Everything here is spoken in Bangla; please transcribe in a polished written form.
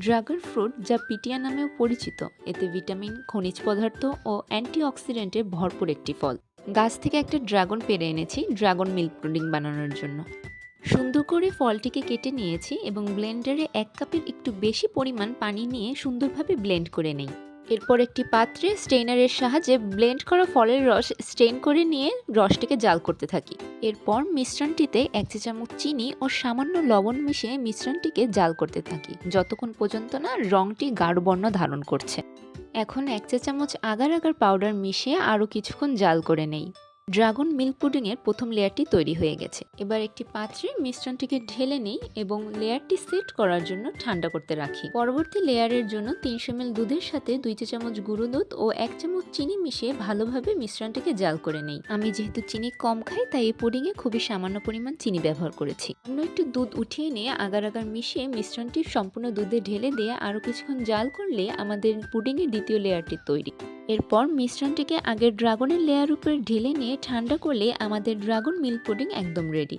ড্রাগন ফ্রুট, যা পিটিয়া নামেও পরিচিত, এতে ভিটামিন, খনিজ পদার্থ ও অ্যান্টিঅক্সিডেন্টে ভরপুর একটি ফল। গাছ থেকে একটা ড্রাগন পেড়ে এনেছি ড্রাগন মিল্ক পুডিং বানানোর জন্য। সুন্দর করে ফলটিকে কেটে নিয়েছি এবং ব্লেন্ডারে 1 কাপের একটু বেশি পরিমাণ পানি নিয়ে সুন্দরভাবে ব্লেন্ড করে নেই। এরপর একটি পাত্রে স্ট্রেনারের সাহায্যে ব্লেন্ড করা ফলের রস স্ট্রেন করে নিয়ে রসটিকে জাল করতে থাকি। এরপর মিশ্রণটিতে 1 চা চামচ চিনি ও সামান্য লবণ মিশিয়ে মিশ্রণটিকে জাল করতে থাকি যতক্ষণ পর্যন্ত না রংটি গাঢ় বর্ণ ধারণ করছে। এখন 1 চা চামচ আগার আগার পাউডার মিশিয়ে আরও কিছুক্ষণ জাল করে নেই। ড্রাগন মিল্ক পুডিংয়ের প্রথম লেয়ারটি তৈরি হয়ে গেছে। এবার একটি পাত্রে মিশ্রণটিকে ঢেলে নিই এবং লেয়ারটি সেট করার জন্য ঠান্ডা করতে রাখি। পরবর্তী লেয়ারের জন্য 300 ml দুধের সাথে 2 চা চামচ গুঁড়ো দুধ ও 1 চামচ চিনি মিশিয়ে ভালোভাবে মিশ্রণটিকে জাল করে নেই। আমি যেহেতু চিনি কম খাই, তাই এই পুডিংয়ে খুবই সামান্য পরিমাণ চিনি ব্যবহার করেছি। অন্য একটু দুধ উঠিয়ে নিয়ে আগার আগার মিশিয়ে মিশ্রণটি সম্পূর্ণ দুধে ঢেলে দিয়ে আরও কিছুক্ষণ জাল করলে আমাদের পুডিংয়ের দ্বিতীয় লেয়ারটি তৈরি। এরপর মিশ্রণটিকে আগের ড্রাগনের লেয়ার উপরে ঢেলে নিয়ে ঠান্ডা করলে আমাদের ড্রাগন মিল্ক পুডিং একদম রেডি।